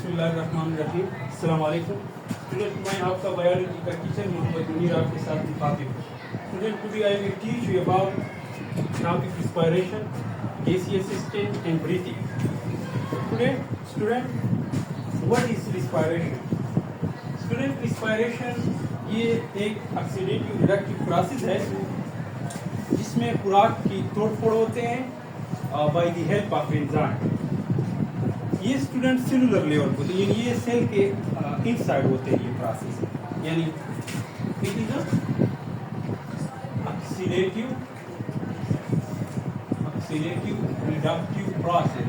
बिस्मिल्लाहिर्रहमानिर्रहीम। अस्सलाम वालेकुम स्टूडेंट, मैं आपका बायोलॉजी का टीचर मोहम्मद मुनीर आपके साथ मुखातिब हूँ। Student, today I will teach you about topic respiration, gaseous state and breathing. Today, student, what is respiration? Student, respiration ये एक ऑक्सीडेटिव रिडक्टिव प्रोसेस है जिसमें खुराक की तोड़फोड़ होते हैं by the help of enzyme. ये स्टूडेंट सेलुलर लेवल पे होते हैं, यानी ये सेल के इनसाइड होते हैं ये प्रोसेस, यानी it is oxidative reductive process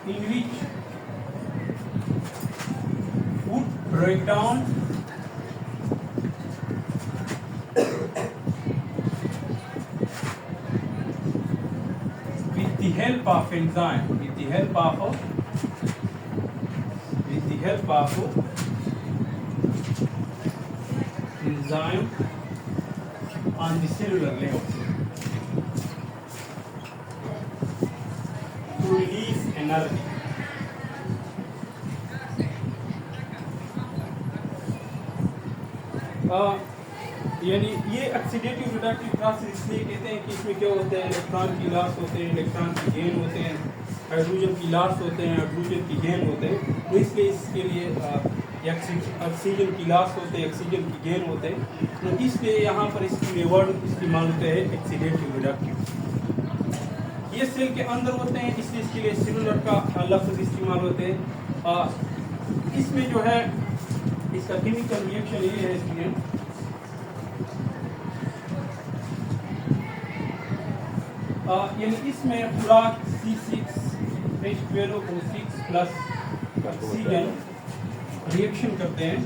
in which food breakdown with the help of enzyme, with the help of enzyme on the cellular level to release energy. यानी ये ऑक्सीडेटिव रिडक्टिव प्रोसेस इसलिए कहते हैं कि इसमें क्या होता है, इलेक्ट्रॉन की लॉस होते हैं, इलेक्ट्रॉन की गेन होते हैं, हाइड्रोजन की लॉस होते हैं, हाइड्रोजन की गेन होते हैं। तो इसलिए इसके लिए ऑक्सीजन की लॉस होते हैं, ऑक्सीजन की गेन होते हैं। तो इसलिए यहाँ पर इसके लिए वर्ड इस्तेमाल होता है ऑक्सीडेटिव रिडक्टिव। ये सेल के अंदर होते हैं, इसलिए इसके लिए सेलुलर का लफ्ज इस्तेमाल होते हैं। इसमें जो है इसका केमिकल रिएक्शन ये है स्टूडेंट, यानी इसमें खुराक C6H12O6 प्लस ऑक्सीजन रिएक्शन करते हैं,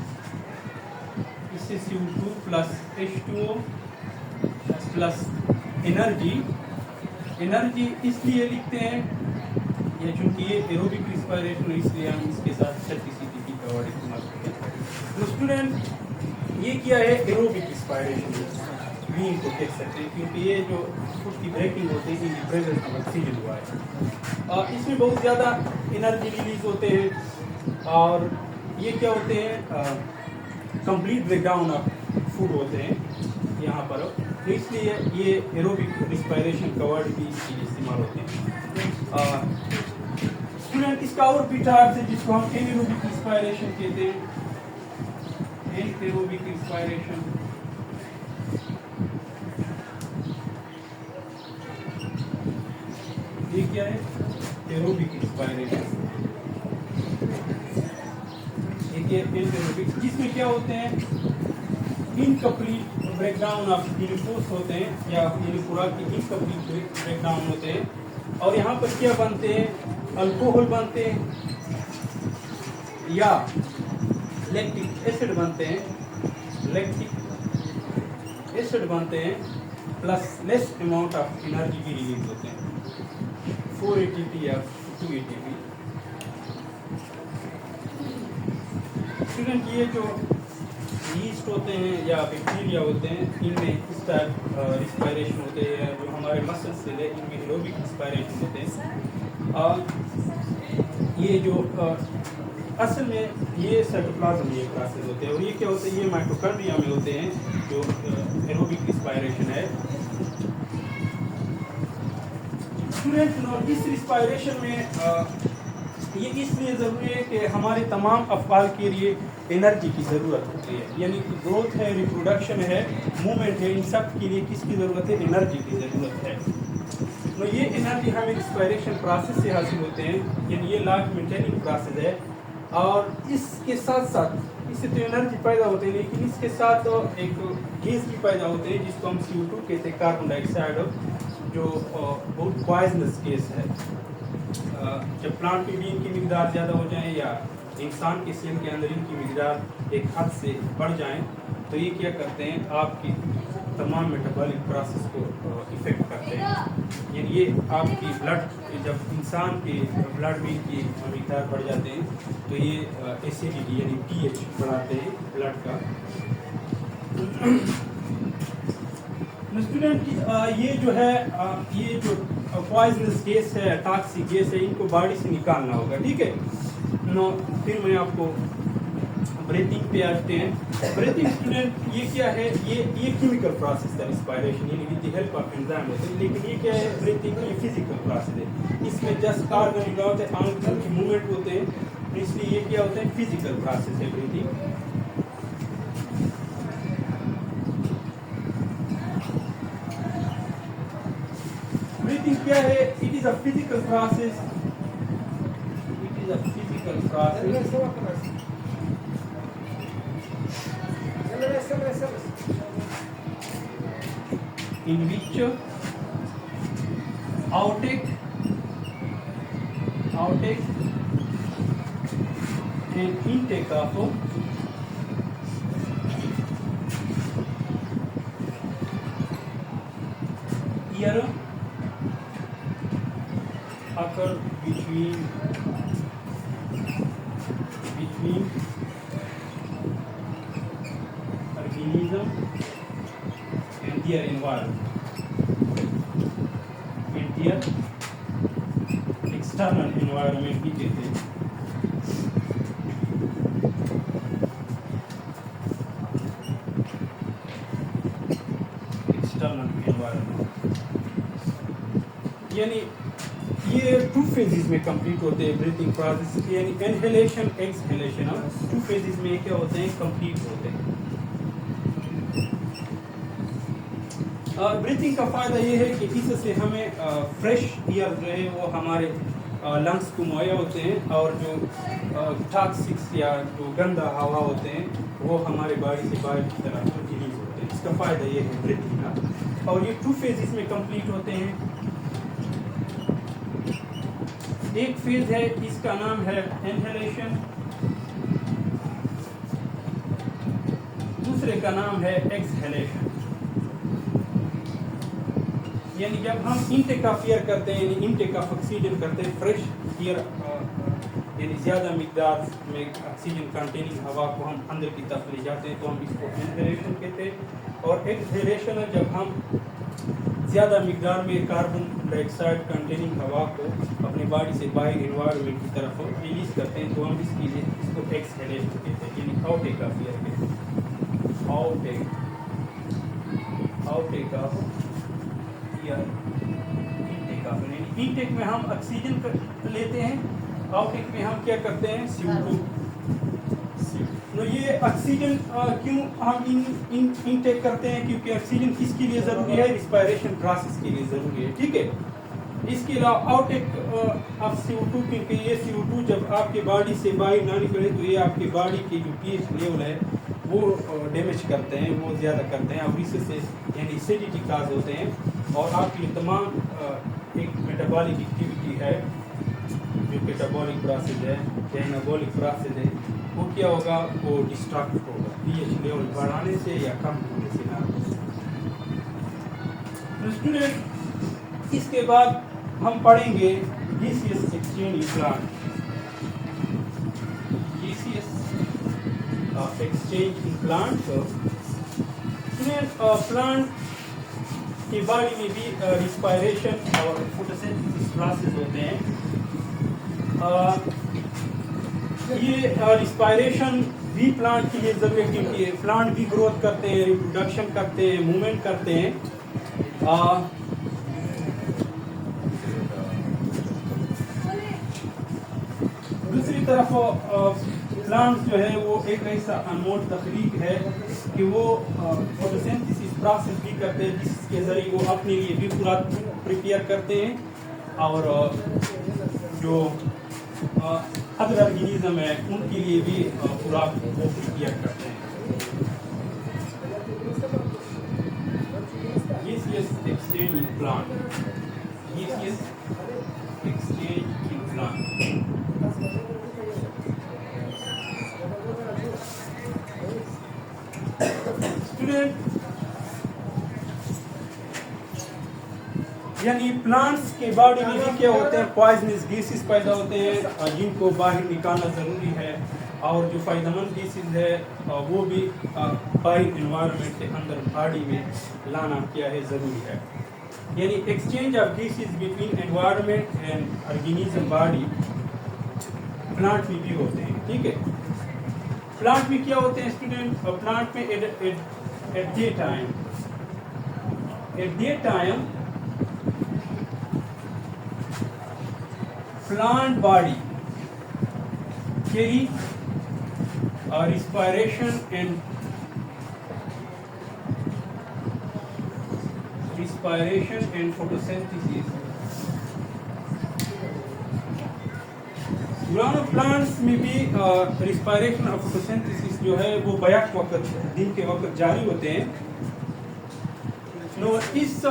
इससे CO2 plus H2O plus energy इसलिए लिखते हैं या चूंकि ये एरोबिक रिस्पायरेशन है इसलिए हम इसके साथ CTP का वर्ड इस्तेमाल करते हैं। तो स्टूडेंट, ये क्या है एरोबिक रिस्पायरेशन, ग्रीन को देख सकते हैं क्योंकि ये जो फूड की ब्रेकिंग होती है इन प्रेजेंस ऑफ ऑक्सीजन हुआ है। इसमें बहुत ज़्यादा एनर्जी रिलीज होते हैं और ये क्या होते हैं, कंप्लीट ब्रेकडाउन ऑफ फूड होते हैं यहाँ पर। तो इसलिए ये एरोबिक रिस्पायरेशन का वर्ड भी इसके लिए इस्तेमाल होते हैं। स्टूडेंट, इसका और भी टाइप्स है जिसको हम एनारोबिक रिस्पायरेशन कहते हैं। एनारोबिक रिस्पायरेशन ये क्या है, एरोबिक रिस्पायरेशन एरोबिक, जिसमें क्या होते हैं इनकम्प्लीट ब्रेकडाउन ऑफ ग्लूकोज होते हैं या खुराक की इनकम्प्लीट ब्रेकडाउन होते हैं। और यहाँ पर क्या बनते हैं, अल्कोहल बनते हैं या लैक्टिक एसिड बनते हैं, plus less amount of energy भी रिलीज होते हैं, 4 ATP या 2 ATP। स्टूडेंट, ये जो यीस्ट होते हैं या बैक्टीरिया होते हैं इनमें इस टाइप रिस्पायरेशन होते हैं। जो हमारे मसल्स से है इनमें एरोबिक रिस्पायरेशन होते हैं। और ये जो असल में ये साइटोप्लाज्म ये प्रोसेस होते हैं और ये क्या होते हैं, ये माइटोकॉन्ड्रिया में होते हैं जो एरोबिक रिस्पायरेशन है। स्टूडेंट, इस रिस्पायरेशन में ये इसलिए ज़रूरी है कि हमारे तमाम अफ़आल के लिए एनर्जी की ज़रूरत होती है, यानी ग्रोथ है, रिप्रोडक्शन है, मूवमेंट है, इन सब के लिए किसकी ज़रूरत है, एनर्जी की ज़रूरत है। तो ये एनर्जी हमें रिस्पायरेशन प्रोसेस से हासिल होते हैं, यानी ये लाइफ मेंटेनिंग प्रोसेस है। और इसके साथ साथ इससे तो एनर्जी पैदा होती है, लेकिन इसके साथ तो एक गैस भी पैदा होते हैं जिसको हम CO2 कहते हैं, कार्बन डाइऑक्साइड, जो बहुत पॉइजनस गैस है। जब प्लांट में भी इनकी मिकदार ज़्यादा हो जाए या इंसान के सेल के अंदर इनकी मिकदार एक हद से बढ़ जाए तो ये क्या करते हैं, आपकी तमाम मेटाबॉलिक प्रोसेस को इफ़ेक्ट करते हैं। यानी ये आपकी ब्लड, जब इंसान के ब्लड में की मिकदार बढ़ जाते हैं तो ये एसिडिटी यानी pH बढ़ाते हैं ब्लड का। स्टूडेंट ये जो है ये जो पॉइजनस गैस है, टॉक्सिक गैस है, इनको बॉडी से निकालना होगा, ठीक है। नो फिर मैं आपको ब्रीथिंग पे आते हैं। ब्रीथिंग स्टूडेंट ये क्या है, ये केमिकल प्रोसेस है रिस्पायरेशन, यानी with the help of enzyme होता है, लेकिन ये क्या है ब्रीथिंग ये फिजिकल प्रोसेस है। इसमें जस्ट ऑर्गन क्या होते हैं, आंखों की मूवमेंट होते हैं, इसलिए ये क्या होता है फिजिकल प्रोसेस है ब्रीथिंग। ब्रीथिंग क्या है, it is a physical process, it is a physical process in which outtake and intake of air occur between organism and their environment, and their external environment भी कहते हैं। External environment यानी ये two phases में complete होते हैं breathing process, यानी inhalation exhalation, two phases में क्या होते हैं कंप्लीट होते हैं। ब्रीथिंग का फ़ायदा ये है कि इससे हमें फ्रेश एयर जो है वो हमारे लंग्स को मुहैया होते हैं, और जो टॉक्सिक्स या जो गंदा हवा होते हैं वो हमारे बॉडी से बाहर की तरफ रिलीज होते हैं। इसका फ़ायदा ये है ब्रीथिंग का, और ये टू फेजेस में कंप्लीट होते हैं। एक फेज है, इसका नाम है इनहेलेशन, दूसरे का नाम है एक्सहेलेशन। यानी जब हम इनटेक ऑफ एयर करते हैं, यानी इनटेक ऑफ ऑक्सीजन करते हैं, फ्रेश एयर यानी ज़्यादा मिकदार में ऑक्सीजन कंटेनिंग हवा को हम अंदर की तरफ ले जाते हैं, तो हम इसको इनहेलेशन कहते हैं। और एक्सहेलेशन है जब हम ज़्यादा मिकदार में कार्बन डाइऑक्साइड कंटेनिंग हवा को अपने बॉडी से बाहर एनवायरनमेंट की तरफ रिलीज करते हैं, तो हम इसको एक्सहेलेशन कहते हैं, यानी आउटेक ऑफ एयर कहते हैं। आउटेक ऑफ इनटेक में हम ऑक्सीजन लेते हैं, आउटेक में हम क्या करते हैं CO2। तो ये ऑक्सीजन क्यों हम इनटेक करते हैं, क्योंकि ऑक्सीजन किसके लिए ज़रूरी है, रिस्पायरेशन प्रोसेस के लिए ज़रूरी है, ठीक है। इसके अलावा आउटेक ऑफ CO2, क्योंकि ये CO2 जब आपके बॉडी से बाहर ना निकले तो ये आपके बॉडी की जो pH लेवल है वो डैमेज करते हैं, वो ज़्यादा करते हैं, और इससे यानी एसिडिटी काज होते हैं, और आपकी तमाम एक मेटाबॉलिक एक्टिविटी है, जो मेटाबॉलिक प्रोसेस है या एनाबॉलिक प्रोसेस है, वो क्या होगा, वो डिस्ट्रक्ट होगा pH लेवल बढ़ाने से या कम होने से ना। तो स्टूडेंट इसके बाद हम पढ़ेंगे gaseous exchange plant, gaseous exchange plant. Plant की बॉडी में भी रिस्पायरेशन और फोटोसिंथेसिस प्रोसेस होते हैं। ये रिस्पायरेशन भी प्लांट के लिए जरूरी है, क्योंकि प्लांट भी ग्रोथ करते हैं, रिप्रोडक्शन करते हैं, मूवमेंट करते हैं। दूसरी तरफ प्लांट जो है वो एक ऐसा अनमोल तकनीक है कि वो फोटोसिंथेसिस प्रोसेस भी करते हैं, जिसके जरिए वो अपने लिए भी पूरा प्रिपेयर करते हैं, और जो अदर ऑर्गेनिज्म है उनके लिए भी पूरा वो प्रिपेयर करते हैं। Gaseous exchange in plant, gaseous exchange in plant. Student यानी प्लांट्स के बॉडी में भी क्या होते हैं, पॉइजनस गैसेस पैदा होते हैं, जिनको बाहर निकालना ज़रूरी है, और जो फ़ायदेमंद गैसेज है वो भी बाहरी इन्वायरमेंट के अंदर बॉडी में लाना क्या है ज़रूरी है। यानी exchange of gases between environment and organism body plant में भी होते हैं, ठीक है। प्लांट में क्या होते हैं स्टूडेंट? प्लांट में at day time plant body carry respiration and photosynthesis। Plants में भी रिस्पायरेशन और फोटोसिंथेसिस जो है वो बैक वक्त दिन के वक्त जारी होते हैं। तो इस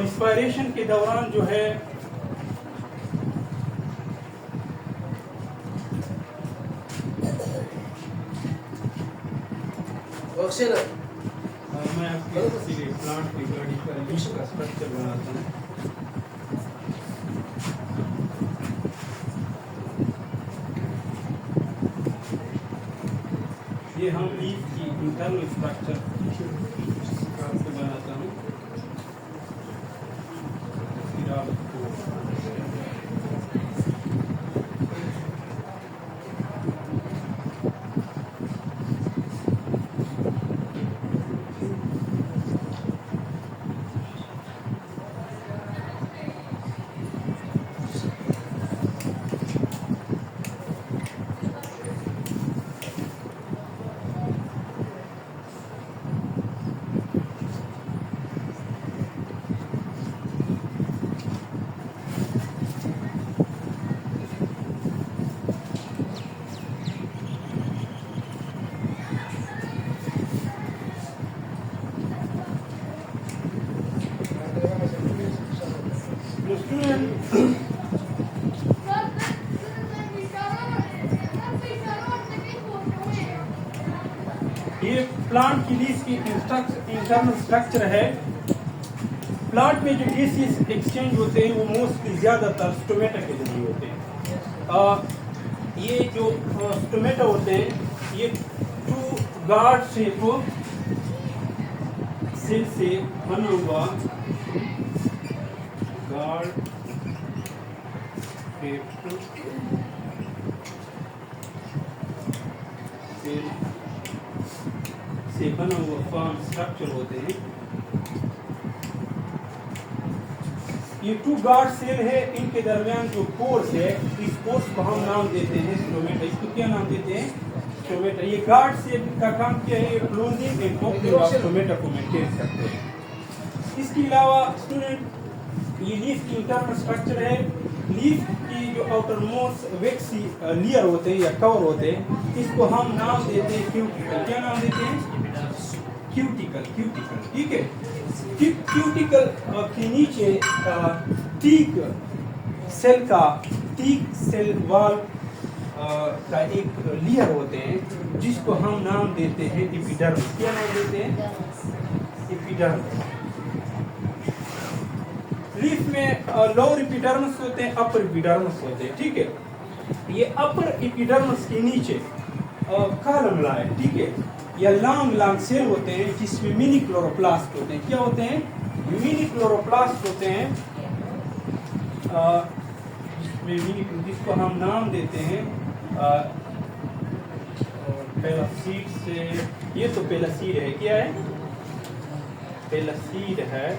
रिस्पायरेशन के दौरान जो है मैं आपके प्लांट की बॉडी का स्ट्रक्चर बनाता हूँ। ये हम लीफ की इंटरनल स्ट्रक्चर आपको बनाता हूँ। फिर आपको ये प्लांट की लीफ की इंटरनल स्ट्रक्चर है। प्लांट में जो गैसेस एक्सचेंज होते हैं वो मोस्टली ज़्यादातर स्टोमेटा के जरिए होते हैं। ये जो स्टोमेटा होते हैं ये टू गार्ड शेप सेल से बना हुआ गार्ड सेल से बना हुआ फॉर्म स्ट्रक्चर होते हैं। ये टू गार्ड सेल है, इनके दरमियान जो पोर्स है इस पोर्स को हम नाम देते हैं स्टोमेटा। इसको क्या नाम देते हैं? स्टोमेटा। ये गार्ड सेल का काम क्या है? ये closing and opening of stomata को मेंटेन करते हैं। इसके अलावा स्टूडेंट ये लीफ की इंटरनल स्ट्रक्चर है। लीफ की जो आउटर मोस्ट वेक्सी लेयर होते हैं या कवर होते हैं इसको हम नाम देते हैं क्यूटिकल। क्या नाम देते हैं? क्यूटिकल। ठीक है। क्यूटिकल के नीचे टीक सेल वॉल का एक लेयर होते हैं जिसको हम नाम देते हैं एपिडर्मिस। क्या नाम देते हैं? एपिडर्मिस। लीफ में लोअर एपिडर्मिस होते हैं, अपर एपिडर्मिस होते हैं, ठीक है। ये अपर एपिडर्मिस के नीचे कॉलम है, ठीक है, या लॉन्ग सेल होते हैं जिसमें मिनी क्लोरोप्लास्ट होते हैं। क्या होते हैं? मिनी क्लोरोप्लास्ट होते हैं जिसको हम नाम देते हैं पेलासीड से। ये तो पेलासीड है। क्या है? पेलासीड है।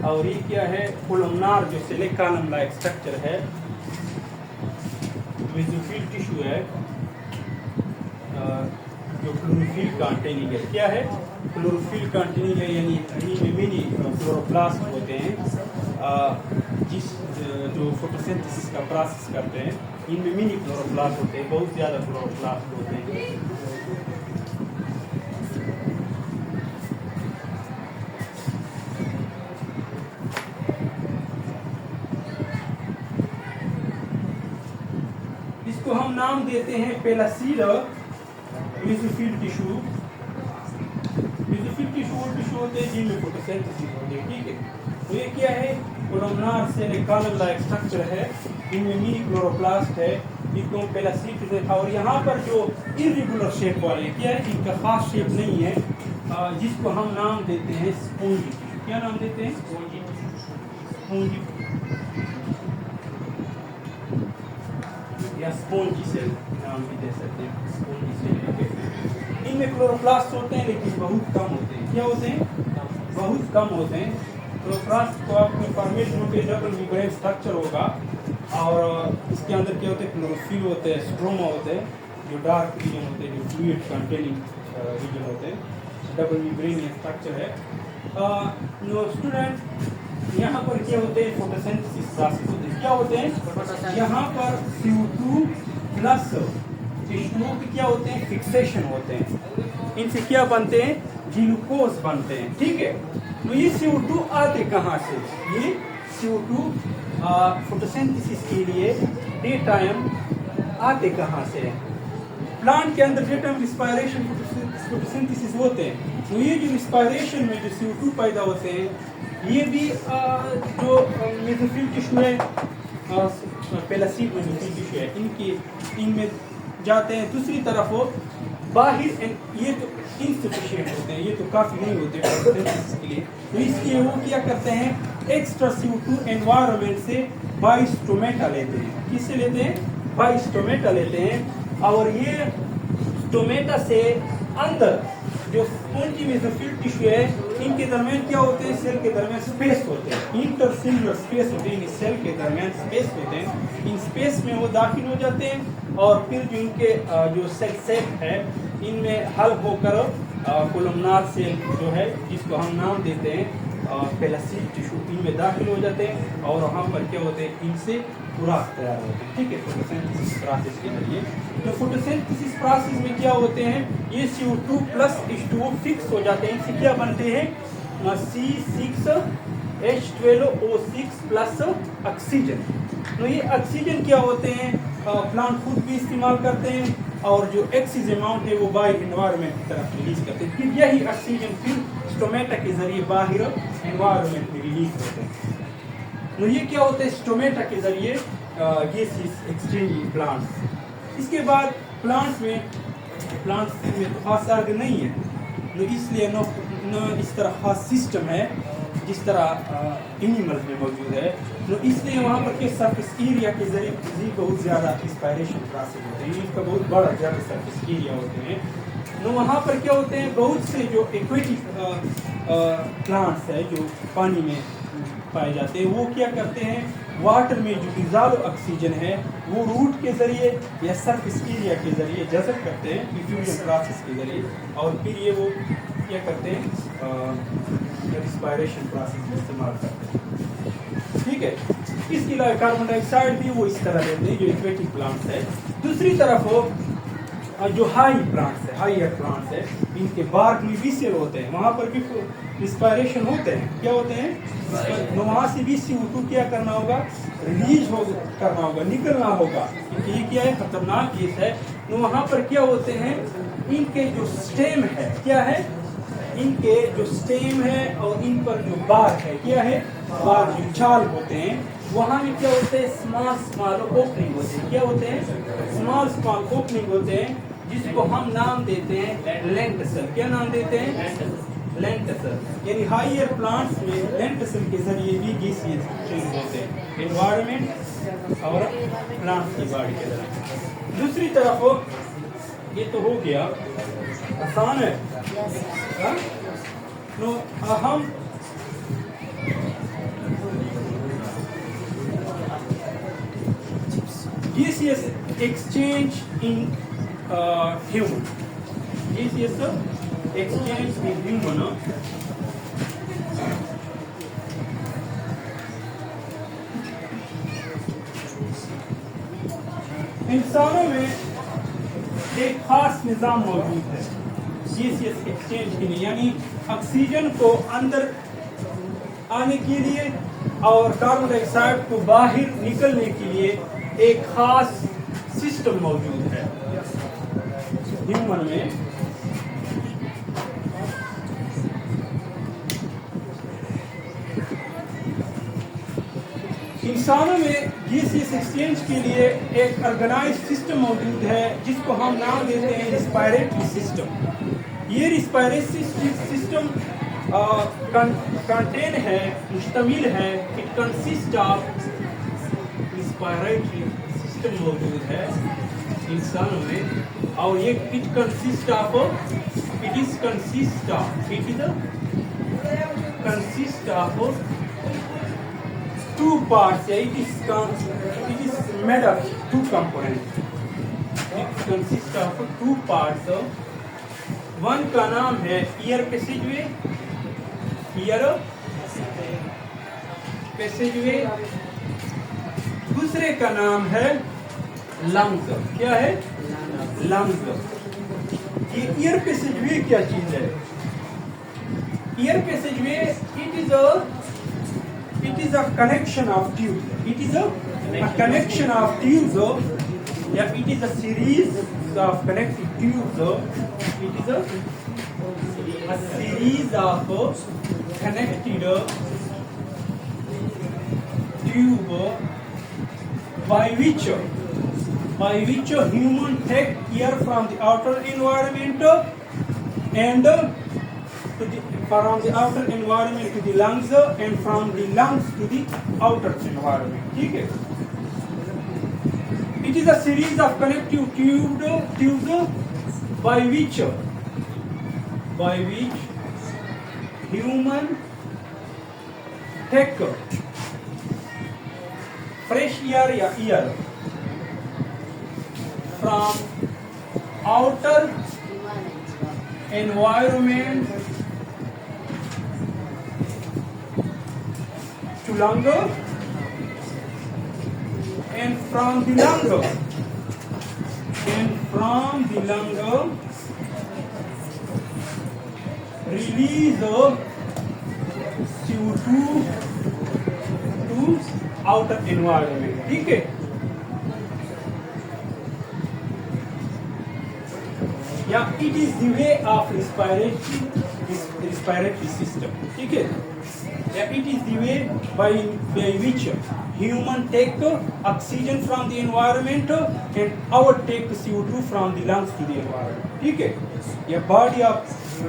और ये क्या है? कोलमनार जो सेल कॉलम लाइक स्ट्रक्चर है। मेसोफिल टिश्यू है जो क्लोरोफिल कंटेनिंग है। क्या है? क्लोरोफिल कंटेनिंग है, यानी इनमें मिनी क्लोरोप्लास्ट होते हैं जिस जो फोटोसिंथेसिस का प्रोसेस करते हैं। इनमें मिनी क्लोरोप्लास्ट होते हैं, बहुत ज़्यादा क्लोरोप्लास्ट होते हैं। इसको हम नाम देते हैं पेलासीड मेसोफिल टिश्यू। मेसोफिल टिश्यू होते हैं जिनमें फोटोसिंथेसिस होते हैं, ठीक है। तो ये क्या है? कोलमनार सेल एक कॉलम लाइक स्ट्रक्चर है, इनमें मिनी क्लोरोप्लास्ट है, इनको पेलासीट है। और यहाँ पर जो इरेगुलर शेप वाले क्या है, इनका खास शेप नहीं है, जिसको हम नाम देते हैं स्पॉन्जी। क्या नाम देते हैं? स्पॉन्जी। या स्पॉन्जी सेल नाम भी दे सकते हैं, स्पॉन्जी सेल। इनमें क्लोरोप्लास्ट होते हैं लेकिन बहुत कम होते हैं। क्या होते हैं? बहुत कम होते हैं। क्लोरोप्लास्ट को आपको इंफॉर्मेशन होती है, डबल मेम्ब्रेन स्ट्रक्चर होगा और इसके अंदर क्या होते हैं? क्लोरोफिल होते हैं, स्ट्रोमा होते हैं, जो डार्क रीजन होते हैं, जो फ्लूइड कंटेनिंग रीजन होते हैं, डबल मेम्ब्रेन स्ट्रक्चर है। स्टूडेंट यहाँ पर क्या होते हैं? फोटोसिंथेसिस प्रोसेस होते हैं। क्या होते हैं? यहाँ पर CO2 प्लस H2O के क्या होते हैं? फिक्सेशन होते हैं। इनसे क्या बनते हैं? ग्लूकोज बनते हैं। ठीक है, तो ये CO2 आते कहाँ से? ये CO2 फोटोसिंथेसिस के लिए डे टाइम आते कहाँ से? प्लांट के अंदर डे टाइम रिस्पायरेशन फोटोसिंथेसिस होते हैं। तो ये जो रिस्पायरेशन में जो CO2 पैदा होते हैं, ये भी जो मेसोफिल टिश्यू है, पेलासीट मेसोफिल टिश्यू है, इनमें जाते हैं। दूसरी तरफ हो बाहर, ये तो इनसफिशिएंट होते हैं, ये तो काफ़ी नहीं होते फोटोसिंथेसिस के लिए। तो इसलिए वो क्या करते हैं? एक्स्ट्रा CO2 एनवायरनमेंट से बाय स्टोमेटा लेते हैं। किससे लेते हैं? बाय स्टोमेटा लेते हैं। और ये स्टोमेटा से अंदर जो स्पॉन्जी मेसोफिल टिश्यू है, इनके दरमियान क्या होते हैं? सेल के दरमियान स्पेस होते हैं, इंटरसेलुलर स्पेस होते हैं, इन सेल के दरमियान स्पेस होते हैं। इन स्पेस में वो दाखिल हो जाते हैं और फिर जो इनके जो सेल सेट है, इनमें हल होकर कोलमनार सेल जो है, जिसको हम नाम देते हैं पेलासीट टिश्यू, इनमें दाखिल हो जाते हैं और वहाँ पर क्या होते हैं? इनसे खुराक तैयार होते हैं। ठीक है, फोटोसिंथेसिस प्रोसेस के जरिए। तो फोटोसिंथेसिस प्रोसेस में क्या होते हैं? ये CO2 प्लस H2O फिक्स हो जाते हैं। इनसे क्या बनते हैं? C6H12O6 plus oxygen. तो ये ऑक्सीजन क्या होते हैं? प्लांट खुद भी इस्तेमाल करते हैं और जो एक्सिस अमाउंट है वो बाय एनवायरनमेंट की तरफ रिलीज करते हैं। फिर यही ऑक्सीजन फिर स्टोमेटा के जरिए बाहर एनवायरनमेंट में रिलीज होते हैं। तो ये क्या होता है? स्टोमेटा के जरिए गैसेस एक्सचेंजिंग प्लांट्स। इसके बाद प्लांट्स में तो खास आर्गन नहीं है, तो इसलिए न इस तरह खास सिस्टम है जिस तरह एनिमल्स में मौजूद है। तो इसलिए वहाँ पर के सरफेस एरिया के जरिए भी बहुत ज़्यादा इंस्पायरेशन प्रोसेस होते हैं, इसका बहुत बड़ा ज़्यादा सरफेस एरिया होते हैं। तो वहाँ पर क्या होते हैं? बहुत से जो एक्वेटिक प्लांट्स है जो पानी में पाए जाते हैं, वो क्या करते हैं? वाटर में जो डिजॉल्व ऑक्सीजन है वो रूट के जरिए या सरफेस एरिया के जरिए जज़ब करते हैं डिफ्यूजन प्रोसेस के जरिए, और फिर ये वो क्या करते हैं? रिस्पायरेशन प्रोसेस में इस्तेमाल करते हैं। ठीक है, इसके अलावा कार्बन डाइऑक्साइड भी वो इस तरह लेते हैं जो एक्वेटिक प्लांट्स है। दूसरी तरफ हो जो हाई प्लांट्स है, हाईयर प्लांट्स है, इनके बार्क में भी सेल होते हैं, वहाँ पर भी रिस्पायरेशन होते हैं। क्या होते हैं? तो वहाँ से भी CO2 क्या करना होगा? रिलीज करना होगा, निकलना होगा, क्योंकि ये क्या है? खतरनाक गैस है। तो वहाँ पर क्या होते हैं? इनके जो स्टेम है, क्या है? इनके जो स्टेम है और इन पर जो बार है, क्या है? बार जो छाल होते हैं, वहाँ में क्या होते हैं? स्मॉल ओपनिंग होते हैं। क्या होते हैं? स्मॉल ओपनिंग होते हैं, जिसको हम नाम देते हैं लेंटेसल। क्या नाम देते हैं? लेंटेसल। यानी हाईयर प्लांट्स में लेंटेसल के जरिए भी गैसेस चेंज होते हैं एनवायरनमेंट और प्लांट्स की बॉडी के तरफ। दूसरी तरफ ये तो हो गया, आसान है। तो हम gaseous exchange in human. Gaseous exchange in human. इंसानों में एक खास निज़ाम मौजूद है गैसियस एक्सचेंज के लिए, यानी ऑक्सीजन को अंदर आने के लिए और कार्बन डाइऑक्साइड को बाहर निकलने के लिए एक खास सिस्टम मौजूद है ह्यूमन में। इंसानों में गैसियस एक्सचेंज के लिए एक ऑर्गेनाइज सिस्टम मौजूद है जिसको हम नाम देते हैं रिस्पायरेटरी सिस्टम। ये रिस्पायरेटरी सिस्टम कंटेन है, मुश्तमिल है, it consist of respiratory system मौजूद है इंसानों में, और ये it is consist of two parts. It is made of two components. It consists of two parts. One का नाम है ear passageway, दूसरे का नाम है lungs। क्या है? lungs। ये ear passageway क्या चीज है? ear passageway it is a connection of tubes. It is a connection of tubes. Yeah, it is a series of connected tubes. It is a series of connected tube by which human take air from the outer environment and from the outer environment to the lungs and from the lungs to the outer environment. ठीक है? It is a series of connective tubes by which human take fresh air या air from outer environment to lung and from the lung release CO2 to outer environment। ठीक है? या it is the way of respiratory system। ठीक है? Yeah, it is the way by which human take oxygen from the environment and our take CO2 from the lungs to the environment। ठीक है? यह body आप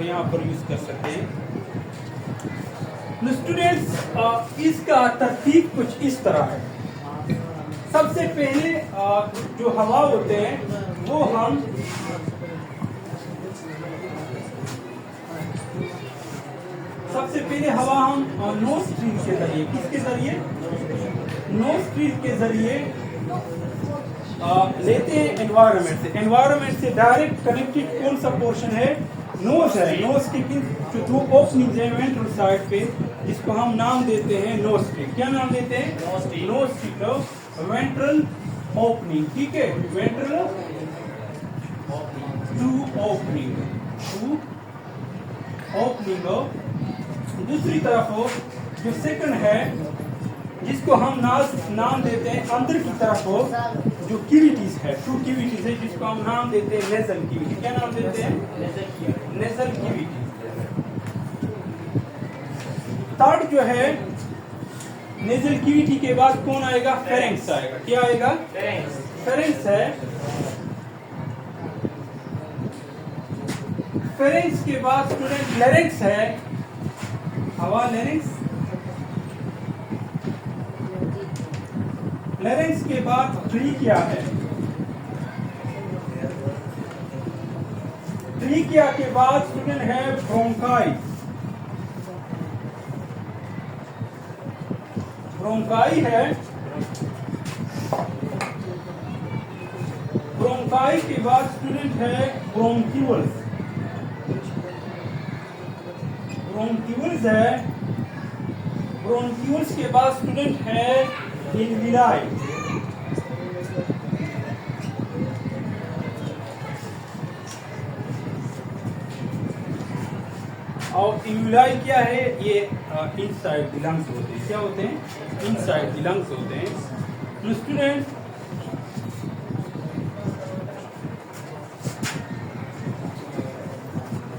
यहाँ पर use कर सकते हैं। स्टूडेंट्स, इसका तरतीब कुछ इस तरह है। सबसे पहले जो हवा होते हैं वो हम सबसे पहले हवा हम नोस्ट्रिल के जरिए, किसके जरिए? नोस्ट्रिल के जरिए लेते हैं एनवायरनमेंट से। एनवायरनमेंट से डायरेक्ट कनेक्टेड कौन सा पोर्शन है? नोज है। नोज की जो दो ओपनिंग है वेंट्रल साइड पे, जिसको हम नाम देते हैं नोस्ट्रिल। क्या नाम देते हैं? Nostril, ventral opening. ठीक है? Ventral opening. दूसरी तरफ जो सेकंड है, जिसको हम नाम देते हैं अंदर की तरफ जो कैविटीज है, टू कैविटीज है, जिसको हम नाम देते हैं नेजल कैविटी। क्या नाम देते हैं? Nasal cavity. थर्ड जो है नेजल कैविटी के बाद कौन आएगा? फेरेंक्स आएगा। क्या आएगा? फेरेंक्स है। फेरेंक्स के बाद स्टूडेंट लैरिंक्स है। हवा लैरिंक्स। लैरिंक्स के बाद ट्रीकिया है। ट्रीकिया के बाद स्टूडेंट है ब्रोंकाई। ब्रोंकाई है। ब्रोंकाई के बाद स्टूडेंट है ब्रोंक्यूल्स। ब्रोंक्यूल्स है। ब्रोंक्यूल्स के बाद स्टूडेंट है इनविलाई। और इनविलाई क्या है? ये इनसाइड द लंग्स होते हैं। क्या होते हैं? इनसाइड द लंग्स होते हैं। स्टूडेंट,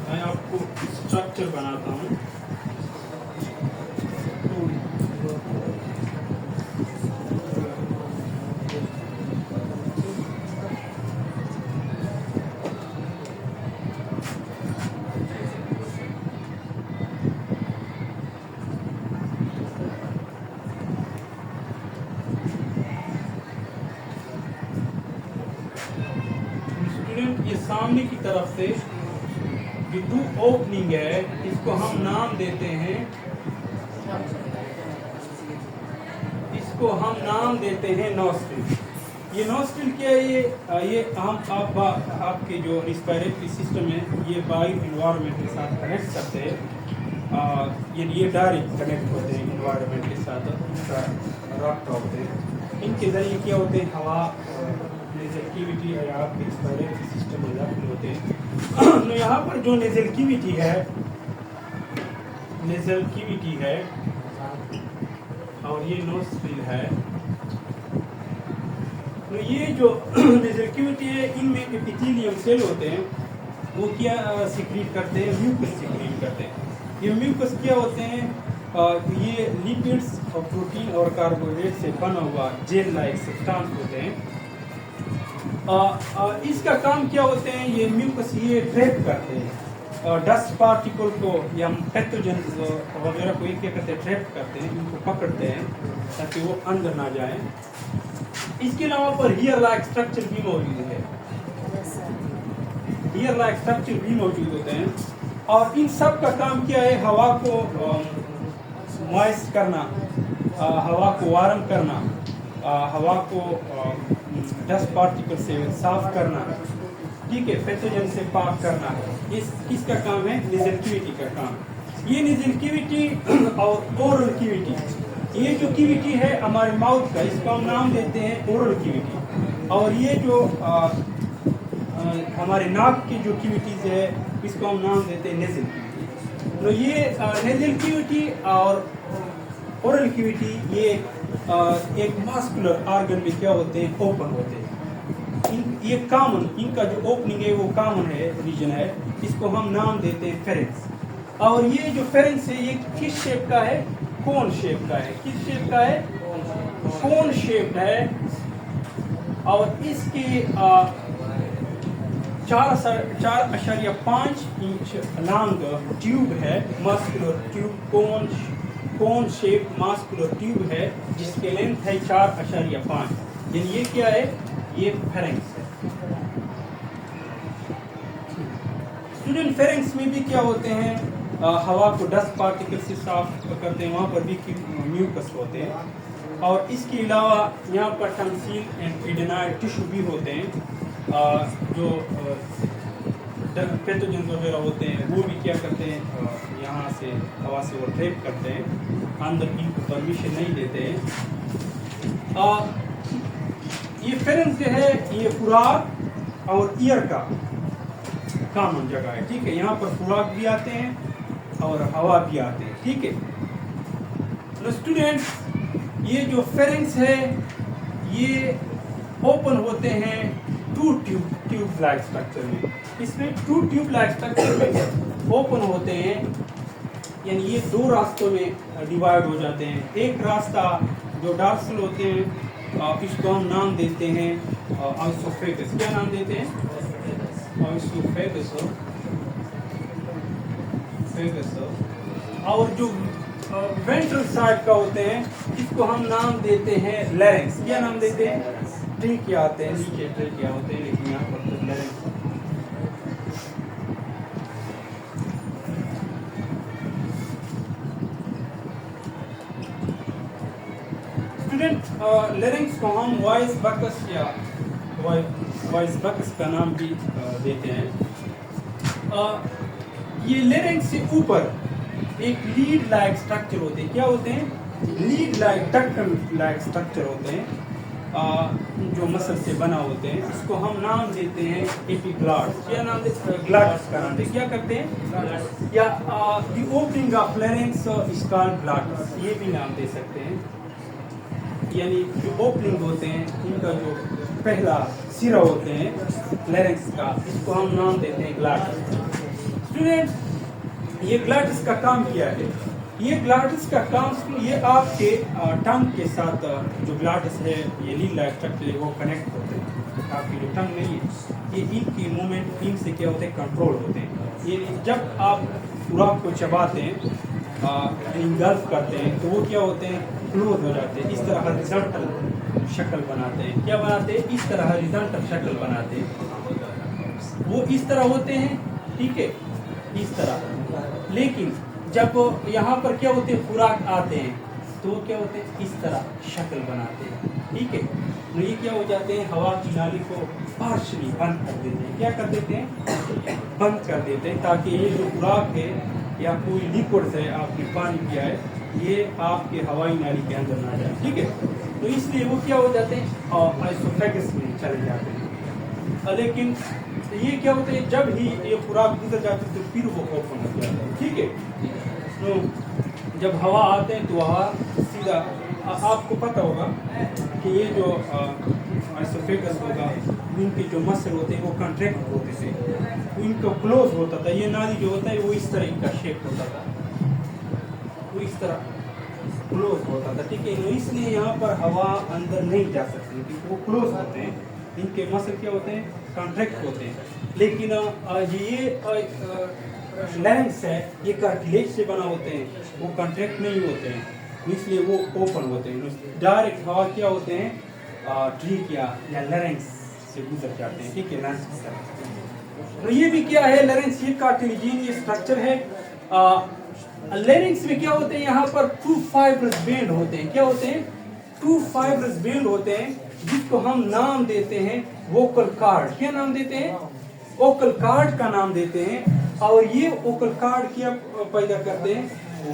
मैं आपको स्ट्रक्चर बनाता हूँ। ये सामने की तरफ से जो टू ओपनिंग है इसको हम नाम देते हैं, नॉस्ट्रिल। ये नॉस्ट्रिल क्या है? ये आपके जो रिस्पायरेटरी सिस्टम है ये बाई इन्वायरमेंट के साथ कनेक्ट करते हैं, ये डायरेक्ट कनेक्ट होते हैं इन्वायरमेंट के साथ, रब्त होते हैं। इनके ज़रिए क्या होते हैं, हवा नेजल कैविटी है आपके रिस्पायरेटरी सिस्टम में दाखिल होते हैं। तो यहाँ पर जो नेजल कैविटी है और ये नोस्ट्रिल है, तो ये जो नेजल कैविटी है इनमें एपिथेलियम सेल होते हैं, वो क्या सिक्रीट करते हैं, म्यूकस सिक्रीट करते हैं। ये म्यूकस क्या होते हैं, ये लिपिड्स और प्रोटीन और कार्बोहाइड्रेट से बना हुआ जेल लाइक सब्सटेंस होते हैं। इसका काम क्या होते हैं, ये म्यूकस ये ट्रैप करते हैं डस्ट पार्टिकल को या पैथोजेंस वगैरह को, क्या करते हैं, ट्रैप करते हैं, इनको पकड़ते हैं ताकि वो अंदर ना जाए। इसके अलावा पर हियर लाइक स्ट्रक्चर भी मौजूद है, हियर लाइक स्ट्रक्चर भी मौजूद होते हैं। और इन सब का काम क्या है, हवा को मॉइस्ट करना, हवा को वार्म करना, हवा को डस्ट पार्टिकल से साफ करना, ठीक है, पैथोजन से पाक करना। किसका काम है, नेजल कैविटी का काम। ये नेजल कैविटी और ओरल कैविटी, ये जो कैविटी है हमारे माउथ का, इसको हम नाम देते हैं ओरल कैविटी। और ये जो हमारे नाक की जो कैविटीज है इसको हम नाम देते हैं नेजल कैविटी। तो ये नेजल कैविटी और ओरल कैविटी ये एक मस्कुलर ऑर्गन में क्या होते हैं, ओपन होते हैं। ये कॉमन, इनका जो ओपनिंग है वो कॉमन है, रीजन है, इसको हम नाम देते हैं फेरेंक्स। और ये जो फेरेंक्स है ये किस शेप का है, कोन शेप का है। किस शेप का है, कोन शेप है। और इसके 4.5 इंच लॉन्ग ट्यूब है, muscular tube, cone shape muscular tube है जिसके लेंथ है 4.5। यानी ये क्या है, ये फेरेंक्स है। स्टूडेंट, फेरेंक्स में भी क्या होते हैं, हवा को डस्ट पार्टिकल से साफ करते हैं, वहाँ पर भी म्यूकस होते हैं। और इसके अलावा यहाँ पर टंसिल एंड एडेनॉइड टिश्यू भी होते हैं, जो पैथोजेंस वगैरह होते हैं, वो भी क्या करते हैं, यहाँ से हवा से वो ट्रैप करते हैं, अंदर इनको परमिशन नहीं देते हैं। ये फेरेंक्स जो है ये खुराक और ईयर का कॉमन जगह है, ठीक है। यहाँ पर खुराक भी आते हैं और हवा भी आते हैं, ठीक है। तो स्टूडेंट्स, ये जो फेरेंक्स है ये ओपन होते हैं टू ट्यूब लाइक स्ट्रक्चर में। इसमें टू ट्यूब लाइक स्ट्रक्चर में ओपन होते हैं, यानी ये दो रास्तों में डिवाइड हो जाते हैं। एक रास्ता जो डॉर्सल होते हैं, इसको हम नाम देते हैं ऑइसोफेगस। क्या नाम देते हैं, ऑइसोफेगस। और जो वेंट्रल साइड का होते हैं इसको हम नाम देते हैं लैरिंक्स। क्या नाम देते हैं, ट्रेकिया आते हैं, नीचे ट्रेकिया होते हैं, लेकिन यहाँ पर तो लैरिंक्स। स्टूडेंट, लैरिंक्स को हम वॉइस बकस या वॉइस बकस का नाम भी देते हैं। ये लैरिंक्स से ऊपर एक लीड लाइक स्ट्रक्चर होते हैं। क्या होते हैं, lead like, ductal like structure होते हैं, जो मसल से बना होते हैं। इसको हम नाम देते हैं एपिग्लॉट्स। क्या नाम देते हैं, ग्लॉट्स का नाम देते, क्या करते हैं, या the opening of larynx is called glottis, ये भी नाम दे सकते हैं। यानी जो ओपनिंग होते हैं इनका जो पहला सिरा होते हैं लैरिंक्स का, इसको हम नाम देते हैं ग्लॉट्स। स्टूडेंट, ये ग्लॉटिस का काम क्या है, ये ग्लॉटिस का काम, ये आपके टंग के साथ जो ग्लॉटिस है, ये लीड लाइक स्ट्रक्चर है, वो कनेक्ट होते हैं। आपकी जो टंग नहीं है, ये इनकी मूवमेंट इनसे क्या होते हैं, कंट्रोल होते हैं। ये जब आप खुराक को चबाते हैं, इंगल्फ करते हैं, तो वो क्या होते हैं, क्लोज हो जाते हैं, इस तरह हॉरिजॉन्टल शक्ल बनाते हैं। क्या बनाते हैं, इस तरह हॉरिजॉन्टल शक्ल बनाते हैं। वो इस तरह होते हैं, ठीक है, इस तरह। लेकिन जब यहाँ पर क्या होते हैं, खुराक आते हैं तो क्या होते हैं, इस तरह शक्ल बनाते हैं, ठीक है। तो ये क्या हो जाते हैं, हवा की नाली को पार्शली बंद कर देते हैं। क्या कर देते हैं, बंद कर देते हैं, ताकि ये जो खुराक है या कोई लिक्विड्स है, आपने पानी पिया है, ये आपके हवाई नाली के अंदर ना जाए, ठीक है। तो इसलिए वो क्या हो जाते हैं, आइसोफेगस में चले जाते हैं। लेकिन ये क्या होता है, जब ही ये खुराक गुजर जाती है तो फिर वो ओपन हो जाता है, ठीक है। तो जब हवा आते हैं तो हवा सीधा, आपको पता होगा कि ये जो आइसोफेगस होगा, इनके जो मसल होते हैं वो कंट्रैक्ट होते थे, तो इनका क्लोज होता था। ये नाली जो होता है वो इस तरह इनका शेप होता था, वो इस तरह क्लोज होता था, ठीक है। तो इसलिए यहाँ पर हवा अंदर नहीं जा सकती क्योंकि वो क्लोज होते हैं, इनके मसल क्या होते हैं, कॉन्ट्रैक्ट होते हैं। लेकिन ये लैरिंक्स है, ये कार्टिलेज से बना होते हैं, वो कॉन्ट्रैक्ट नहीं होते हैं, इसलिए वो ओपन होते हैं। डायरेक्ट हवा क्या होते हैं, ट्रीकिया या लैरिंक्स से गुजर जाते हैं, ठीक है, लैरिंक्स की तरफ। तो ये भी क्या है, लैरिंक्स ये कार्टिलेजिनियस स्ट्रक्चर है। लैरिंक्स में क्या होते हैं, यहाँ पर 2 फाइब्रस बैंड होते हैं। क्या होते हैं, 2 फाइब्रस बैंड होते हैं, जिसको हम नाम देते हैं वोकल कार्ड। क्या नाम देते हैं, वोकल कार्ड का नाम देते हैं। और ये वोकल कार्ड क्या पैदा करते हैं,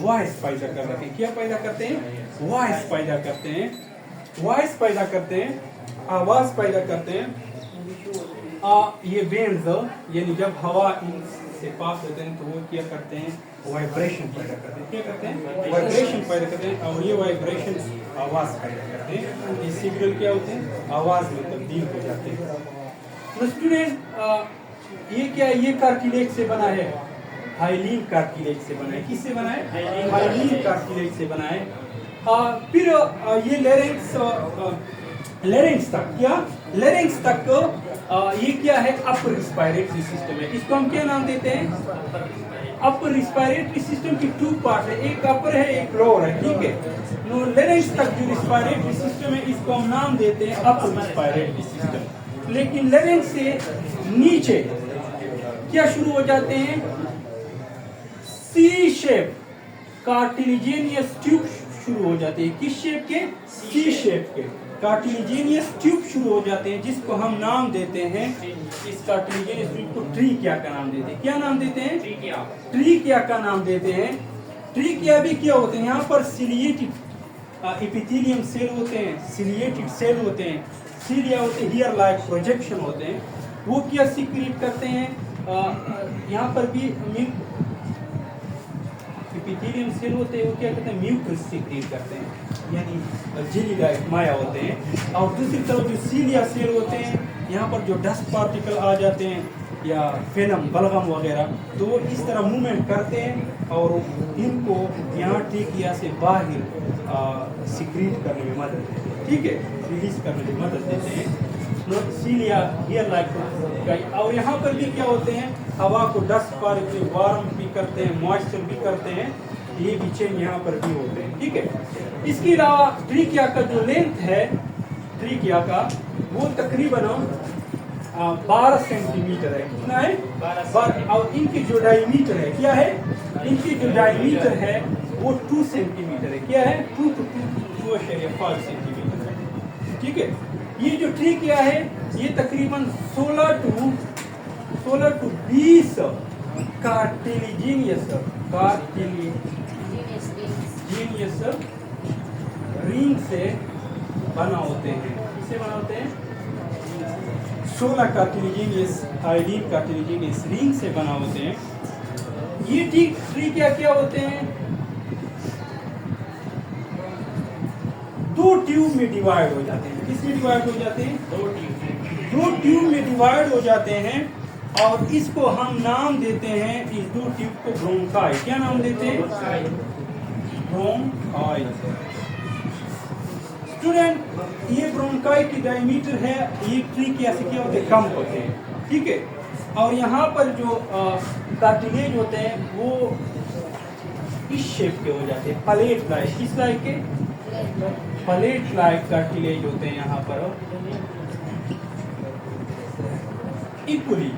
वॉइस पैदा कर रहे हैं। क्या पैदा करते हैं, वॉइस पैदा करते हैं, वॉइस पैदा करते हैं, आवाज पैदा करते हैं। ये बैंड्स यानी जब हवा इनसे पास होते हैं तो वो क्या करते हैं, वाइब्रेशन पैदा करते हैं। क्या करते हैं, वाइब्रेशन पैदा करते हैं, और ये वाइब्रेशन आवाज पैदा करते हैं। ये सिग्नल क्या होते हैं, आवाज में तब्दील हो जाते हैं। तो स्टूडेंट ये क्या है, ये कार्टिलेज से बना है, हाइलीन कार्टिलेज से बना है। किससे बना है, हाइलीन कार्टिलेज से बना है। फिर ये लैरिंक्स तक, क्या लैरिंक्स तक ये क्या है, अपर रिस्पायरेटरी सिस्टम है। इसको हम क्या नाम देते हैं, अपर रिस्पायरेटरी सिस्टम की 2 पार्ट है, एक अपर है एक लोअर है, ठीक है। लैरिंक्स तक जो रिस्पायरेटरी सिस्टम है इसको हम नाम देते हैं अपर रिस्पायरेटरी सिस्टम। लेकिन लैरिंक्स से नीचे क्या शुरू हो जाते हैं, सी शेप कार्टिलेजिनियस ट्यूब शुरू हो जाते हैं। किस शेप के, सी शेप के कार्टिलेजिनियस ट्यूब शुरू हो जाते हैं, जिसको हम नाम देते हैं, इस कार्टिलेजिनियस ट्यूब को ट्रीकिया का नाम देते हैं। क्या नाम देते हैं, ट्रीकिया का नाम देते हैं। ट्रीकिया भी क्या होते हैं, यहाँ पर सिलिएटेड एपिथेलियम सेल होते हैं, सिलिएटेड सेल होते हैं, सीलिया होते हैं, हियर लाइक प्रोजेक्शन होते हैं। वो क्या सीक्रेट करते हैं, यहाँ पर भी एपिथेलियम सेल होते हैं, वो क्या करते हैं, म्यूकस सीक्रेट करते हैं, यानी जेली लाइक माया होते हैं। और दूसरी तरफ जो सीलिया सेल होते हैं, यहाँ पर जो डस्ट पार्टिकल आ जाते हैं या फेनम बलगम वगैरह, तो वो इस तरह मूवमेंट करते हैं और इनको यहाँ ट्रीकिया से बाहर सीक्रेट करने में मदद देते हैं, ठीक है, रिलीज करने में मदद देते हैं। सीलिया हियर लाइक। और यहाँ पर भी क्या होते हैं, हवा को डस्ट पार्टिकल वार्म भी करते हैं, मॉइस्चर भी करते हैं, ये भी चेंज यहाँ पर भी होते हैं, ठीक है। इसके अलावा ट्रीकिया का जो लेंथ है, ट्रीकिया का वो तकरीबन 12 सेंटीमीटर है। कितना है, 12। और इनकी जो डायमीटर है, क्या है, इनकी जो डायमीटर है वो 2 सेंटीमीटर है। क्या है, 2 to 2.5 सेंटीमीटर है, ठीक है। ये जो ट्रीकिया है ये तकरीबन 16 to 20 कार्टिलेजिनियस रिंग से बना होते हैं। किससे बना होते हैं, 16 कार्टिलेजिनियस हाइलीन कार्टिलेजिनियस रिंग से बना होते हैं। ये ट्रीकिया क्या होते हैं, 2 ट्यूब में डिवाइड हो जाते हैं। किसमें डिवाइड हो जाते हैं, 2 ट्यूब में डिवाइड हो जाते हैं। और इसको हम नाम देते हैं, इस 2 ट्यूब को ब्रोंकाई। क्या नाम देते हैं, ब्रोंकाई। स्टूडेंट ये ब्रोंकाई की डायमीटर है, ये ट्रीकिया से क्या होते हैं, कम होते हैं, ठीक है। और यहाँ पर जो कार्टिलेज होते हैं वो इस शेप के हो जाते हैं, प्लेट लाइक। किस लाइक के, प्लेट लाइक कार्टिलेज होते हैं यहाँ पर। इक्वली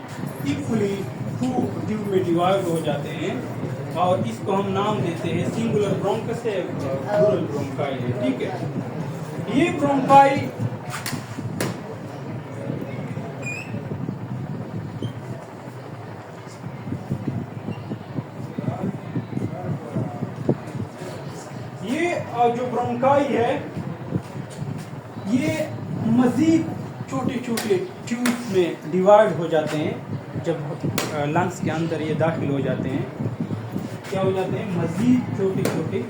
टू ट्यूब में डिवाइड हो जाते हैं और इसको हम नाम देते हैं सिंगुलर ब्रोंकस है, प्लूरल ब्रोंकाई है। ठीक है, ये ब्रोंकाई जो ब्रोंकाई है ये मजीद छोटे छोटे ट्यूब्स में डिवाइड हो जाते हैं। जब लंग्स के अंदर ये दाखिल हो जाते हैं, क्या हो जाते हैं, मजीद छोटे छोटे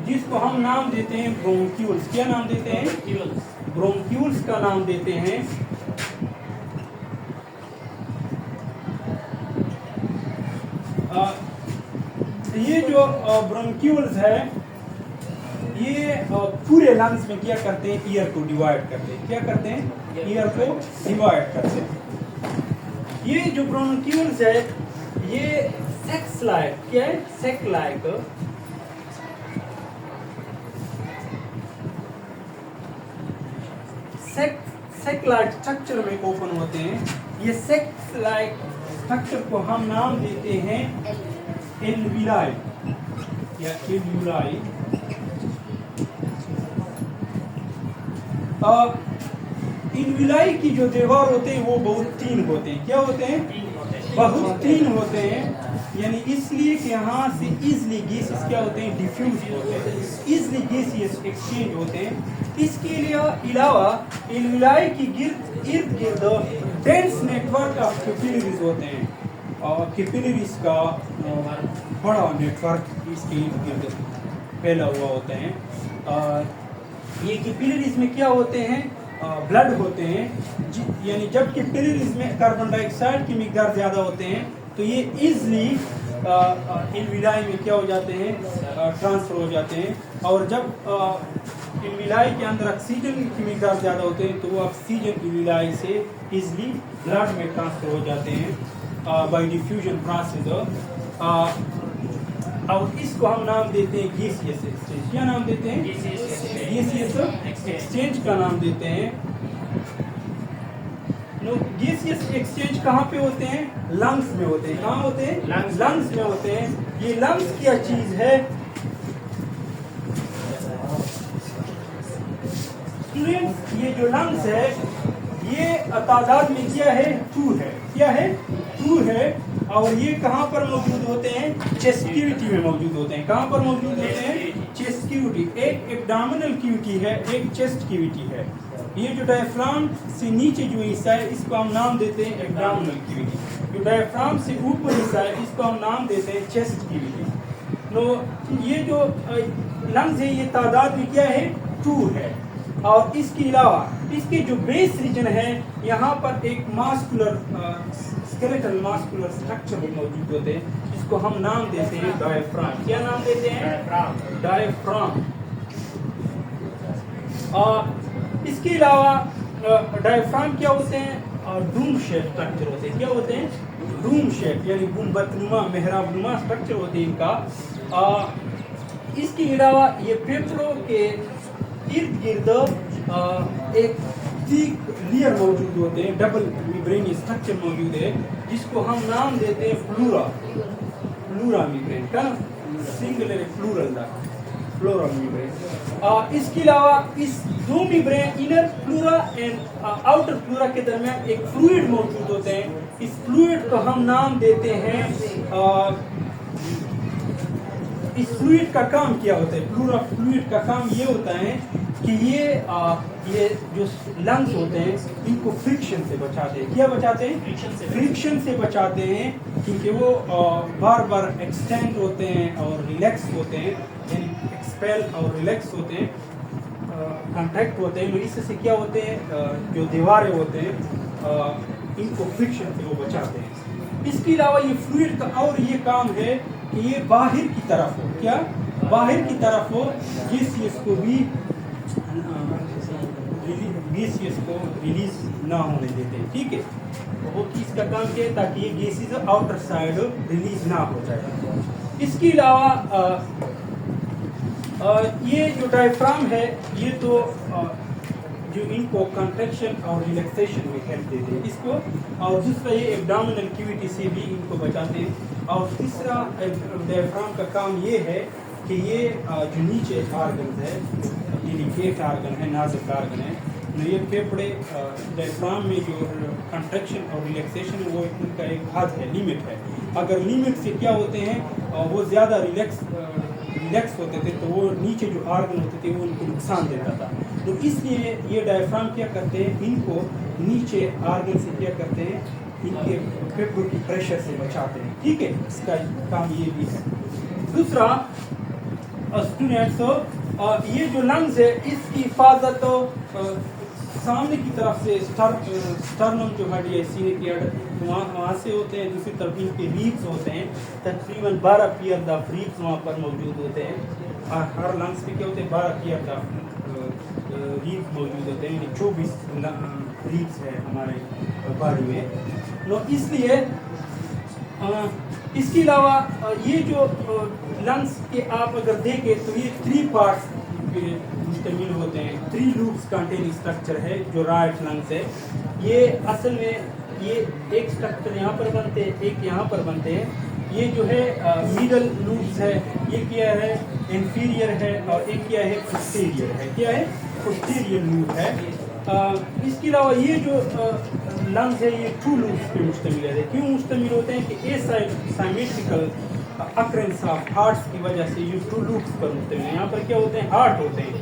जिसको हम नाम देते हैं ब्रोंक्यूल्स। क्या नाम देते हैं? ब्रोंक्यूल्स का नाम देते हैं। ये जो ब्रोंक्यूल्स है ये पूरे लंग्स में क्या करते हैं, ईयर को डिवाइड करते हैं। क्या करते हैं? ईयर को डिवाइड करते हैं। ये जो ब्रोंक्यूल्स है ये सेक्स लाइक, क्या है, सेक लाइक सेक लाइक स्ट्रक्चर में ओपन होते हैं। ये सेक्स लाइक स्ट्रक्चर को हम नाम देते हैं एल्विलाई या एल्विलाई। एल्विलाई की जो दीवार होते हैं वो बहुत तीन होते हैं। क्या होते हैं? बहुत तीन होते हैं। यानी इसलिए कि यहाँ से इजली गैसेस क्या होते हैं, डिफ्यूज होते हैं, इजली गैसेस एक्सचेंज होते हैं। इसके लिए अलावा एल्विलाई की इर्द गिर्द डेंस नेटवर्क ऑफ कैपिलरीज होते हैं और कैपिलरीज का बड़ा नेटवर्क इसके इर्द गिर्द फैला हुआ होता है। ये कैपिलरीज में क्या होते हैं, ब्लड होते हैं। यानी जब कैपिलरीज में कार्बन डाइऑक्साइड की मिकदार ज़्यादा होते हैं तो ये इजली एल्विलाई में क्या हो जाते हैं, ट्रांसफर हो जाते हैं। और जब एल्विलाई के अंदर ऑक्सीजन की मिकदार ज़्यादा होते हैं तो वो ऑक्सीजन एल्विलाई से इजली ब्लड में ट्रांसफर हो जाते हैं बाय डिफ्यूजन प्रोसेस। और इसको हम नाम देते हैं गैसियस एक्सचेंज। क्या नाम देते हैं? गैसियस एक्सचेंज का नाम देते हैं। गैसियस एक्सचेंज कहाँ पे होते हैं? लंग्स में होते हैं। कहाँ होते हैं? लंग्स में होते हैं। ये लंग्स क्या चीज है? स्टूडेंट्स, ये जो लंग्स है ये तादाद में क्या है? 2 है। क्या है? 2 है। और ये कहाँ पर मौजूद होते हैं? चेस्ट कैविटी में मौजूद होते हैं। कहाँ पर मौजूद होते हैं? Chest cavity. एक एब्डोमिनल कैविटी है, एक चेस्ट कैविटी है। ये जो डायफ्राम से नीचे जो हिस्सा है इसको हम नाम देते हैं एब्डोमिनल कैविटी। जो डायफ्राम से ऊपर हिस्सा है इसको हम नाम देते हैं चेस्ट कैविटी। तो ये जो लंग्स है ये तादाद में क्या है? 2 है। और इसके अलावा इसके जो बेस रीजन है यहाँ पर एक मास्कुलर स्केलेटल मास्कुलर स्ट्रक्चर मौजूद होते हैं जिसको हम नाम देते हैं डायफ्राम। क्या नाम देते हैं? डायफ्राम। इसके अलावा डायफ्राम क्या होते हैं? डूम शेप स्ट्रक्चर होते हैं। क्या होते हैं? डूम शेप यानी गुंबदनुमा मेहराबनुमा स्ट्रक्चर होते हैं इनका। इसके अलावा ये फेफड़ों के इर्द गिर्द एक थिक लेयर मौजूद होते हैं, डबल मेम्ब्रेन स्ट्रक्चर मौजूद है जिसको हम नाम देते हैं फ्लोरा मेम्ब्रेन का, सिंगुलर प्लूरल फ्लोरा मेम्ब्रेन। इसके अलावा इस 2 membrane inner flora and outer flora के दरमियान एक फ्लूइड मौजूद होते हैं। इस फ्लूइड को हम नाम देते हैं इस फ्लूइड का काम क्या होता है? फ्लोरा फ्लूइड का काम ये होता है कि ये जो लंग्स होते हैं इनको फ्रिक्शन से बचाते हैं। क्या बचाते हैं? फ्रिक्शन से बचाते हैं क्योंकि वो बार बार एक्सटेंड होते हैं और रिलैक्स होते हैं, यानी एक्सपेल और रिलैक्स होते हैं, कॉन्ट्रैक्ट होते हैं। इससे क्या होते हैं, जो दीवारें होते हैं इनको फ्रिक्शन से वो बचाते हैं। इसके अलावा ये फ्लूइड का और ये काम है कि ये बाहर की तरफ हो। क्या? बाहर की तरफ हो, गैसियस को भी गैसियस को रिलीज ना होने देते हैं। ठीक है, वो इसका काम क्या है ताकि ये गैसेस आउटर साइड रिलीज ना हो जाए। इसके अलावा ये जो डायफ्राम है ये तो जो इनको कंट्रैक्शन और रिलैक्सेशन में हेल्प देते हैं इसको, और दूसरा ये एब्डोमिनल कैविटी से भी इनको बचाते हैं। और तीसरा डायफ्राम का काम ये है कि ये जो नीचे आर्गन है, ये एक आर्गन है, नाजुक आर्गन है, तो ये फेफड़े डायफ्राम में जो कंट्रैक्शन और रिलैक्सेशन है वो इनका एक हद है, लिमिट है। अगर लिमिट से क्या होते हैं वो ज़्यादा रिलैक्स होते थे तो वो नीचे जो आर्गन होते थे वो उनको नुकसान देता था। तो इसलिए ये डायफ्राम क्या करते हैं, इनको नीचे आर्गन से क्या करते हैं, इनके फेफड़ों की प्रेशर से बचाते हैं। ठीक है, इसका काम ये भी है। दूसरा स्टूडेंट्स, ये जो लंग्स है इसकी हिफाजत सामने की तरफ से स्टर्नम जो हड्डी है सीने की हड्डी वहाँ से होते हैं, दूसरी तरफ इनके रीब्स होते हैं, तकरीबन 12 पेयर ऑफ रीब्स वहाँ पर मौजूद होते हैं। और हर लंग्स पे क्या होते हैं, 12 पेयर ऑफ रीब्स मौजूद होते हैं, 24 रीब्स है हमारे बॉडी में। तो इसलिए इसके अलावा ये जो लंग्स के आप अगर देखें तो ये 3 पार्ट्स मुश्तमिल होते हैं, 3 लूप्स कंटेनिंग स्ट्रक्चर है जो राइट लंग्स है। ये असल में ये एक स्ट्रक्चर यहाँ पर बनते हैं, एक यहाँ पर बनते हैं। ये जो है मिडल लूप्स है, ये क्या है, इंफीरियर है, और एक क्या है, पोस्टीरियर है। क्या है, पोस्टीरियर लूप है। इसके अलावा ये जो लंग्स है ये 2 लूप्स पे मुश्तमिल है। क्यों मुश्तमिल होते हैं कि ए साइमेट्रिकल अक्रेंस ऑफ हार्ट्स की वजह से ये 2 लूप्स पर मुश्तमिल है। यहाँ पर क्या होते हैं, हार्ट होते हैं,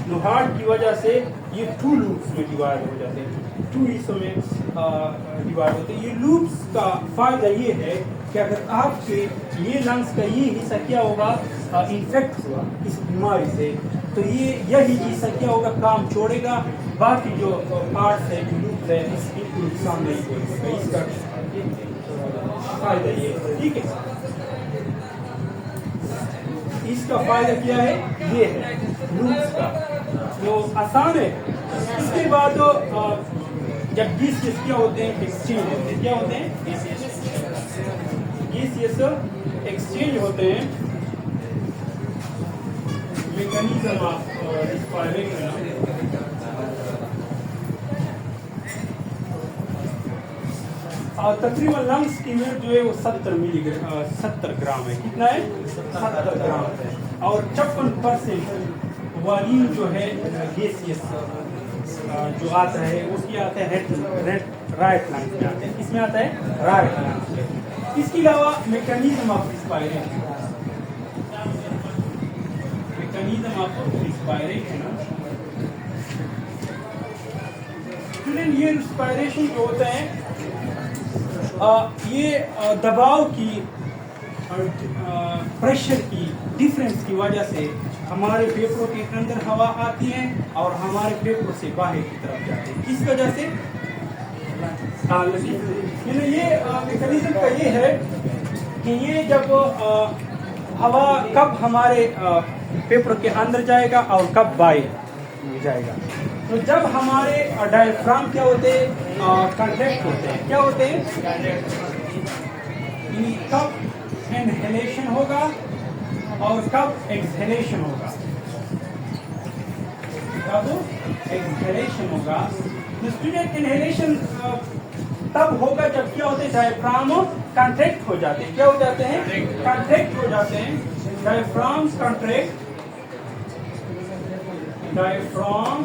तो हार्ट की वजह से ये 2 लूप्स में डिवाइड हो जाते हैं, 2 हिस्सों में डिवाइड होते हैं। ये लूप्स का फायदा ये है कि अगर आपके ये लंग्स का ये हिस्सा क्या होगा, इन्फेक्ट हुआ इस बीमारी से, तो ये यही हिस्सा क्या होगा, काम छोड़ेगा, बाकी जो पार्ट्स है, जो लूप्स है, इसको नुकसान नहीं होगा। इसका फायदा ये है। ठीक है, इसका फायदा क्या है, ये है लूप्स का, जो आसान है। इसके बाद जब गैसेस क्या होते हैं, एक्सचेंज होते हैं, क्या होते हैं, गैसेस एक्सचेंज होते हैं, मैकेनिज्म ऑफ रेस्पिरेशन। और तकरीबन लंग्स की वेट जो है वो 70 ग्राम है। कितना है, 70 ग्राम है। और 56% वॉल्यूम जो है गैसियस जो आता है वो क्या आता है, राइट लंग्स में आता है। किसमें आता है, राइट लंग्स में। इसके अलावा mechanism of respiration, mechanism of respiration student, ये रेस्पिरेशन जो होता है ये दबाव की और प्रेशर की डिफरेंस की वजह से हमारे फेफड़ों के अंदर हवा आती है और हमारे फेफड़ों से बाहर की तरफ जाती है। किस वजह से, ये मैकेनिज्म का ये है कि ये जब हवा कब हमारे फेफड़ों के अंदर जाएगा और कब बाहर जाएगा। तो जब हमारे डायफ्राम क्या होते हैं, कंट्रैक्ट होते हैं, क्या होते हैं, कब इनहेलेशन होगा और कब एक्सहेलेशन होगा, कब एक्सहेलेशन होगा। स्टूडेंट, इनहेलेशन तब होगा जब क्या होते हैं, डायफ्राम कंट्रैक्ट हो जाते हैं। क्या हो जाते हैं, कंट्रैक्ट हो जाते हैं, diaphragm contract, diaphragm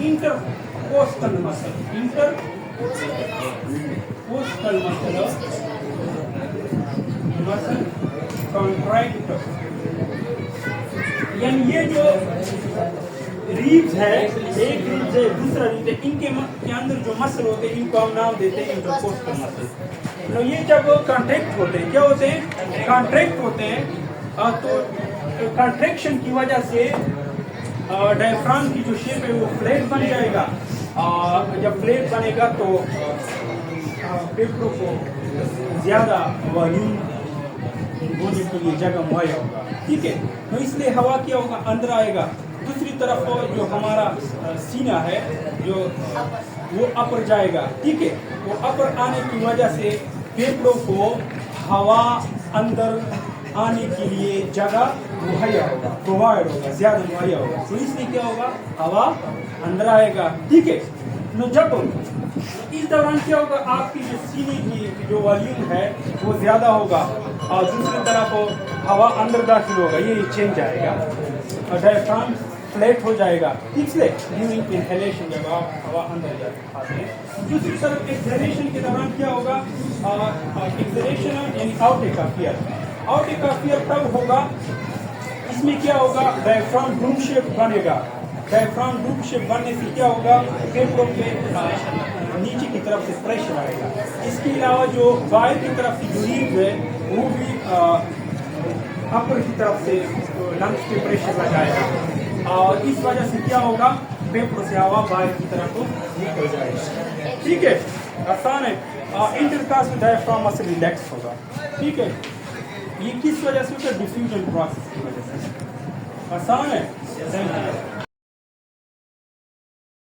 intercostal muscle, intercostal muscle contract। यानी ये जो रीब्स है, एक रीब्स है, दूसरा रीब्स है, इनके के अंदर जो मसल होते हैं इनको हम नाम देते हैं इंटरकोस्टल मसल। तो ये जब कॉन्ट्रैक्ट होते हैं, क्या होते हैं, कॉन्ट्रैक्ट होते हैं, तो कॉन्ट्रैक्शन की वजह से डायफ्राम की जो शेप है वो फ्लैट बन जाएगा। जब फ्लैट बनेगा तो फेफड़ों को ज़्यादा वॉल्यूम होने के लिए जगह मुहैया होगा। ठीक है, तो इसलिए हवा क्या होगा, अंदर आएगा। दूसरी तरफ जो हमारा सीना है जो वो अपर जाएगा। ठीक है, वो अपर आने की वजह से फेफड़ों को हवा अंदर आने के लिए जगह मुहैया होगा, प्रोवाइड होगा, ज्यादा मुहैया होगा। तो इसलिए क्या होगा, हवा अंदर आएगा। ठीक है, जब इस दौरान क्या होगा, आपकी जो सीने की जो वॉल्यूम है वो ज्यादा होगा और दूसरी तरफ हवा अंदर दाखिल होगा, ये चेंज आएगा और डायफ्राम फ्लैट हो जाएगा। इसलिए ड्यूरिंग इनहेलेशन जब आप हवा अंदर आते हैं। दूसरी तरफ एक्सहेलेशन के दौरान क्या होगा, एक्सहेलेशन यानी आउटेकाफियर। आउटेकाफियर तब होगा, इसमें क्या होगा, डायफ्राम ड्रूम शेप बनेगा। डायफ्राम ड्रूम शेप बनने से क्या होगा, फेफड़ों पे नीचे की तरफ से प्रेशर आएगा। इसके अलावा जो बाहर की तरफ की जो रीढ़ है वो भी अपर की तरफ से लंग्स पे प्रेशर लगाएगा और इस वजह से क्या होगा, फेफड़ों से हवा बाहर की तरफ निकल जाएगा। ठीक है, आसान है। इंटरकास्टल डायफ्राम मसल रिलैक्स होगा। ठीक है, ये किस वजह से होगा, डिफ्यूजन प्रोसेस की वजह से। आसान है।